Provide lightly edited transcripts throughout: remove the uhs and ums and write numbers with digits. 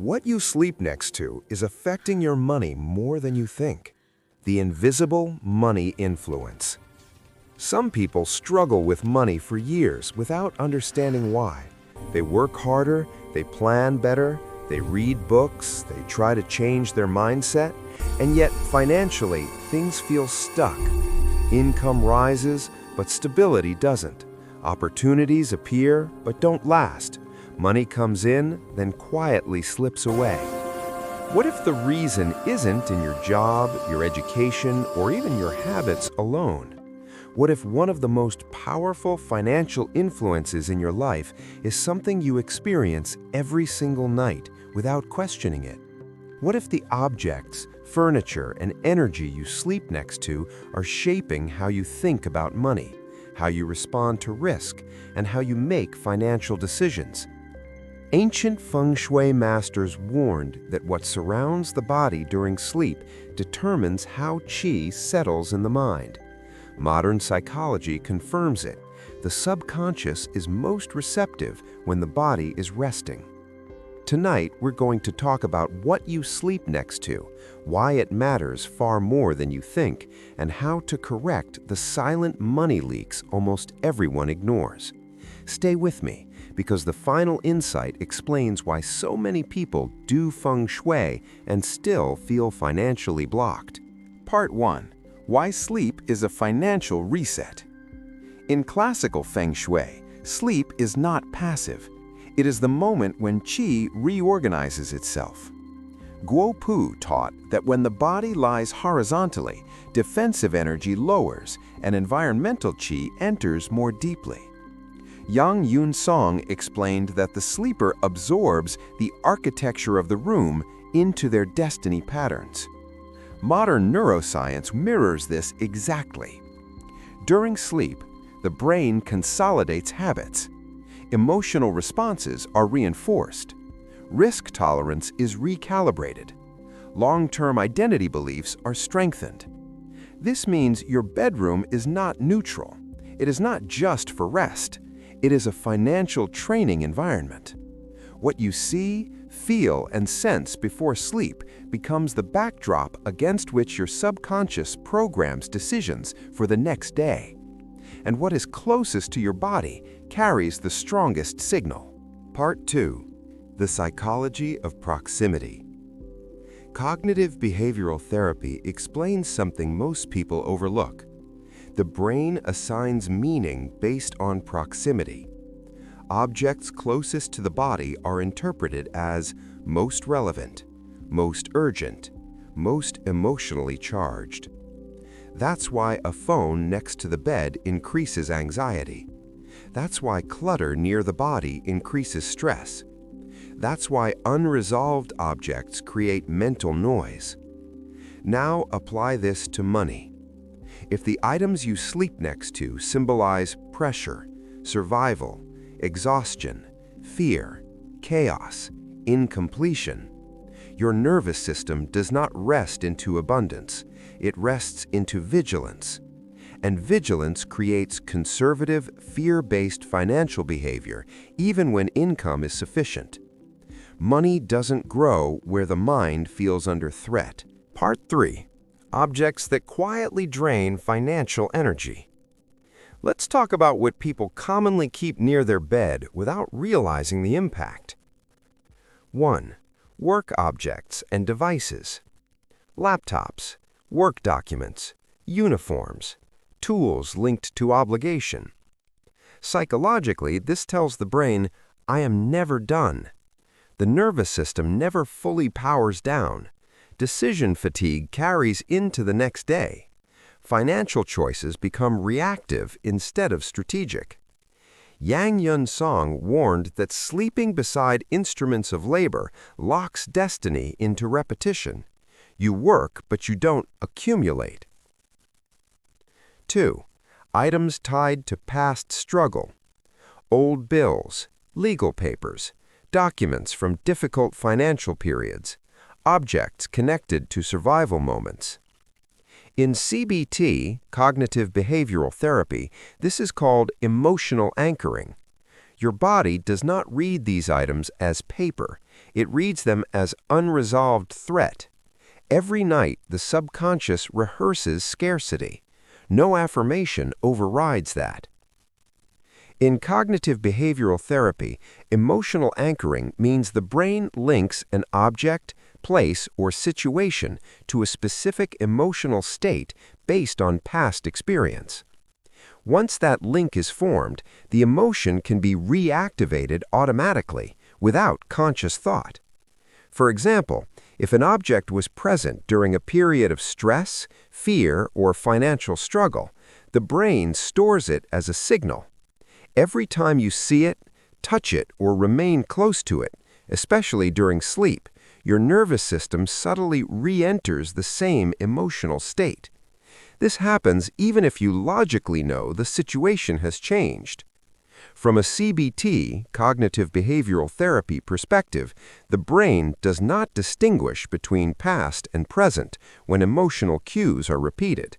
What you sleep next to is affecting your money more than you think. The invisible money influence. Some people struggle with money for years without understanding why. They work harder, they plan better, they read books, they try to change their mindset, and yet financially things feel stuck. Income rises, but stability doesn't. Opportunities appear, but don't last. Money comes in, then quietly slips away. What if the reason isn't in your job, your education, or even your habits alone? What if one of the most powerful financial influences in your life is something you experience every single night without questioning it? What if the objects, furniture, and energy you sleep next to are shaping how you think about money, how you respond to risk, and how you make financial decisions? Ancient Feng Shui masters warned that what surrounds the body during sleep determines how qi settles in the mind. Modern psychology confirms it. The subconscious is most receptive when the body is resting. Tonight, we're going to talk about what you sleep next to, why it matters far more than you think, and how to correct the silent money leaks almost everyone ignores. Stay with me, because the final insight explains why so many people do Feng Shui and still feel financially blocked. Part 1. Why sleep is a financial reset. In classical Feng Shui, sleep is not passive. It is the moment when qi reorganizes itself. Guo Pu taught that when the body lies horizontally, defensive energy lowers and environmental qi enters more deeply. Yang Yun Song explained that the sleeper absorbs the architecture of the room into their destiny patterns. Modern neuroscience mirrors this exactly. During sleep, the brain consolidates habits. Emotional responses are reinforced. Risk tolerance is recalibrated. Long-term identity beliefs are strengthened. This means your bedroom is not neutral. It is not just for rest. It is a financial training environment. What you see, feel, and sense before sleep becomes the backdrop against which your subconscious programs decisions for the next day. And what is closest to your body carries the strongest signal. Part 2. The psychology of proximity. Cognitive behavioral therapy explains something most people overlook. The brain assigns meaning based on proximity. Objects closest to the body are interpreted as most relevant, most urgent, most emotionally charged. That's why a phone next to the bed increases anxiety. That's why clutter near the body increases stress. That's why unresolved objects create mental noise. Now apply this to money. If the items you sleep next to symbolize pressure, survival, exhaustion, fear, chaos, incompletion, your nervous system does not rest into abundance, it rests into vigilance. And vigilance creates conservative, fear-based financial behavior, even when income is sufficient. Money doesn't grow where the mind feels under threat. Part 3. Objects that quietly drain financial energy. Let's talk about what people commonly keep near their bed without realizing the impact. 1. Work objects and devices. Laptops, work documents, uniforms, tools linked to obligation. Psychologically, this tells the brain, I am never done. The nervous system never fully powers down. Decision fatigue carries into the next day. Financial choices become reactive instead of strategic. Yang Yun Song warned that sleeping beside instruments of labor locks destiny into repetition. You work, but you don't accumulate. 2. Items tied to past struggle. Old bills, legal papers, documents from difficult financial periods, objects connected to survival moments. In CBT, cognitive behavioral therapy, this is called emotional anchoring. Your body does not read these items as paper. It reads them as unresolved threat. Every night, the subconscious rehearses scarcity. No affirmation overrides that. In cognitive behavioral therapy, emotional anchoring means the brain links an object, place, or situation to a specific emotional state based on past experience. Once that link is formed, the emotion can be reactivated automatically, without conscious thought. For example, if an object was present during a period of stress, fear, or financial struggle, the brain stores it as a signal. Every time you see it, touch it, or remain close to it, especially during sleep, your nervous system subtly re-enters the same emotional state. This happens even if you logically know the situation has changed. From a CBT, cognitive behavioral therapy perspective, the brain does not distinguish between past and present when emotional cues are repeated.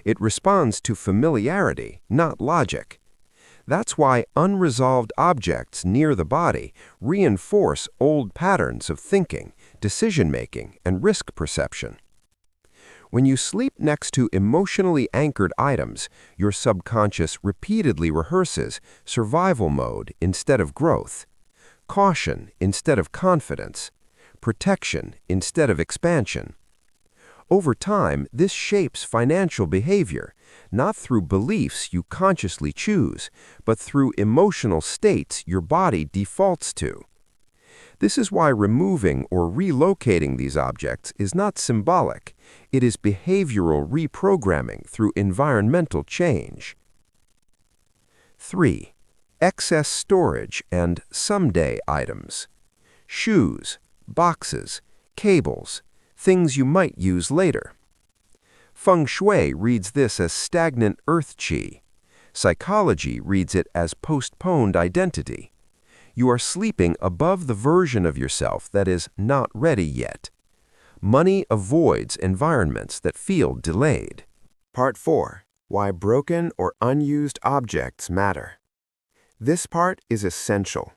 It responds to familiarity, not logic. That's why unresolved objects near the body reinforce old patterns of thinking, decision-making, and risk perception. When you sleep next to emotionally anchored items, your subconscious repeatedly rehearses survival mode instead of growth, caution instead of confidence, protection instead of expansion. Over time, this shapes financial behavior, not through beliefs you consciously choose, but through emotional states your body defaults to. This is why removing or relocating these objects is not symbolic. It is behavioral reprogramming through environmental change. 3. Excess storage and someday items. Shoes, boxes, cables, things you might use later. Feng Shui reads this as stagnant earth qi. Psychology reads it as postponed identity. You are sleeping above the version of yourself that is not ready yet. Money avoids environments that feel delayed. Part 4. Why broken or unused objects matter. This part is essential.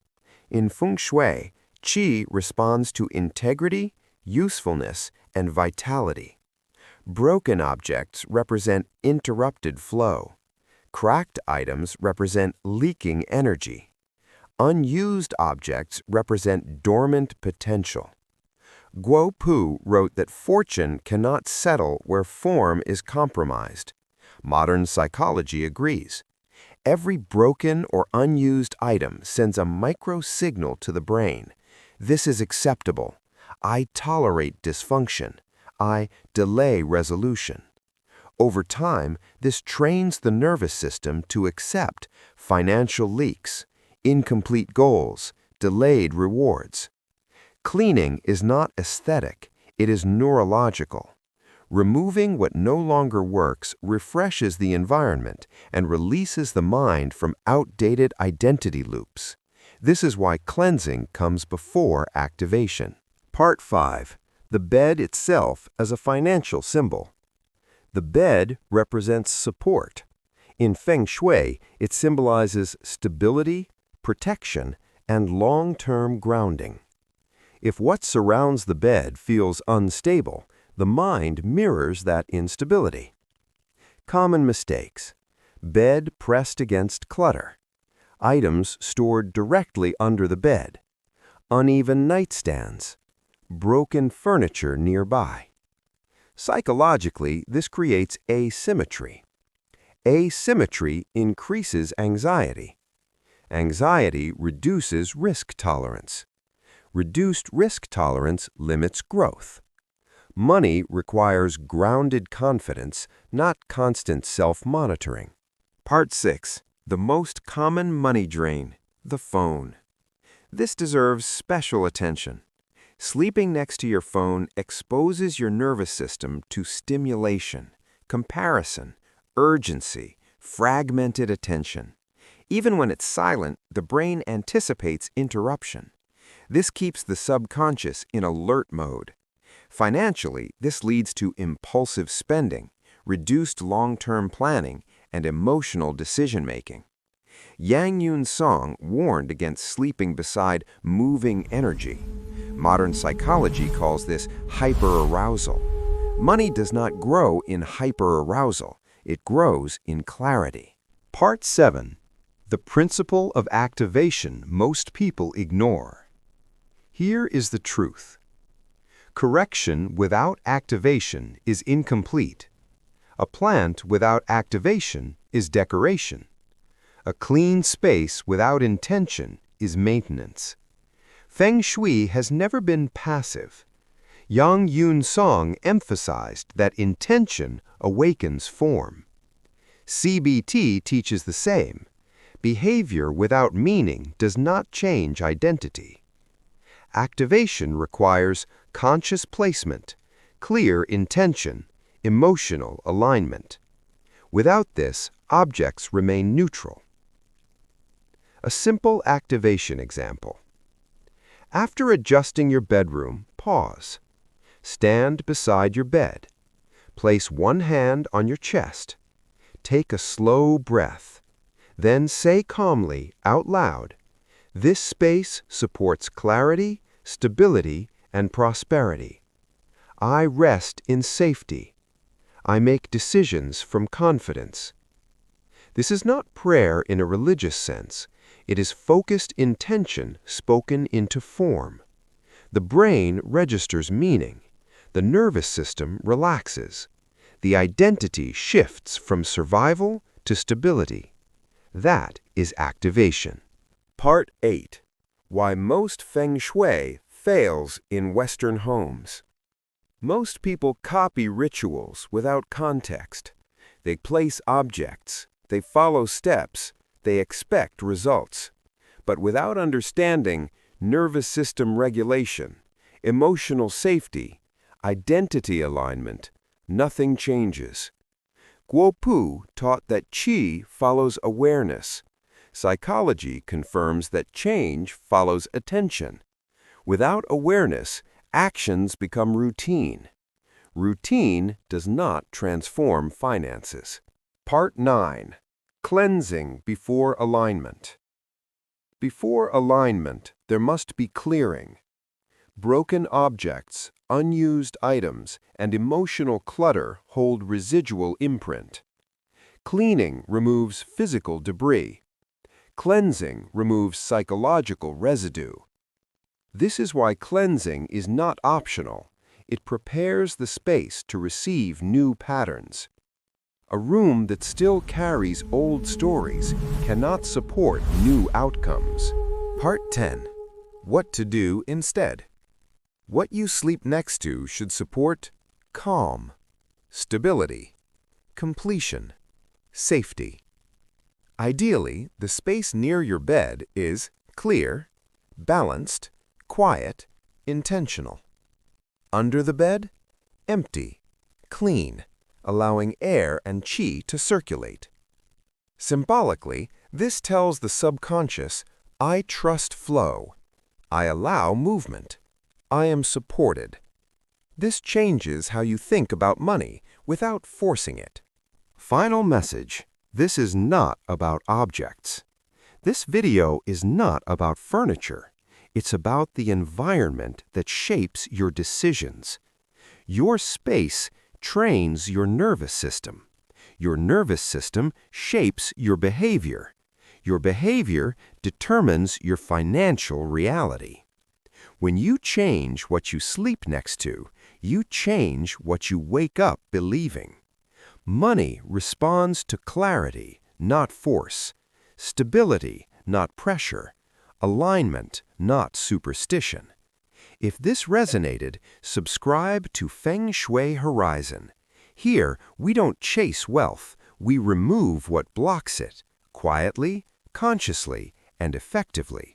In Feng Shui, qi responds to integrity, usefulness, and vitality. Broken objects represent interrupted flow. Cracked items represent leaking energy. Unused objects represent dormant potential. Guo Pu wrote that fortune cannot settle where form is compromised. Modern psychology agrees. Every broken or unused item sends a micro-signal to the brain. This is acceptable. I tolerate dysfunction. I delay resolution. Over time, this trains the nervous system to accept financial leaks, incomplete goals, delayed rewards. Cleaning is not aesthetic, it is neurological. Removing what no longer works refreshes the environment and releases the mind from outdated identity loops. This is why cleansing comes before activation. Part 5. The bed itself as a financial symbol. The bed represents support. In Feng Shui, it symbolizes stability, protection, and long-term grounding. If what surrounds the bed feels unstable, the mind mirrors that instability. Common mistakes. Bed pressed against clutter. Items stored directly under the bed. Uneven nightstands. Broken furniture nearby. Psychologically, this creates asymmetry. Asymmetry increases anxiety. Anxiety reduces risk tolerance. Reduced risk tolerance limits growth. Money requires grounded confidence, not constant self-monitoring. Part 6. The most common money drain, the phone. This deserves special attention. Sleeping next to your phone exposes your nervous system to stimulation, comparison, urgency, fragmented attention. Even when it's silent, the brain anticipates interruption. This keeps the subconscious in alert mode. Financially, this leads to impulsive spending, reduced long-term planning, and emotional decision-making. Yang Yun Song warned against sleeping beside moving energy. Modern psychology calls this hyperarousal. Money does not grow in hyperarousal. It grows in clarity. Part 7. The principle of activation most people ignore. Here is the truth. Correction without activation is incomplete. A plant without activation is decoration. A clean space without intention is maintenance. Feng Shui has never been passive. Yang Yun Song emphasized that intention awakens form. CBT teaches the same. Behavior without meaning does not change identity. Activation requires conscious placement, clear intention, emotional alignment. Without this, objects remain neutral. A simple activation example. After adjusting your bedroom, pause. Stand beside your bed. Place one hand on your chest. Take a slow breath. Then say calmly, out loud, "This space supports clarity, stability, and prosperity. I rest in safety. I make decisions from confidence." This is not prayer in a religious sense. It is focused intention spoken into form. The brain registers meaning. The nervous system relaxes. The identity shifts from survival to stability. That is activation. Part 8. Why most Feng Shui fails in Western homes. Most people copy rituals without context. They place objects, they follow steps, they expect results. But without understanding nervous system regulation, emotional safety, identity alignment, nothing changes. Guo Pu taught that qi follows awareness. Psychology confirms that change follows attention. Without awareness, actions become routine. Routine does not transform finances. Part 9. Cleansing before alignment. Before alignment, there must be clearing. Broken objects, unused items, and emotional clutter hold residual imprint. Cleaning removes physical debris. Cleansing removes psychological residue. This is why cleansing is not optional. It prepares the space to receive new patterns. A room that still carries old stories cannot support new outcomes. Part 10. What to do instead. What you sleep next to should support calm, stability, completion, safety. Ideally, the space near your bed is clear, balanced, quiet, intentional. Under the bed, empty, clean, allowing air and qi to circulate. Symbolically, this tells the subconscious, I trust flow. I allow movement. I am supported. This changes how you think about money without forcing it. Final message. This is not about objects. This video is not about furniture. It's about the environment that shapes your decisions. Your space trains your nervous system. Your nervous system shapes your behavior. Your behavior determines your financial reality. When you change what you sleep next to, you change what you wake up believing. Money responds to clarity, not force. Stability, not pressure. Alignment, not superstition. If this resonated, subscribe to Feng Shui Horizon. Here, we don't chase wealth, we remove what blocks it, quietly, consciously, and effectively.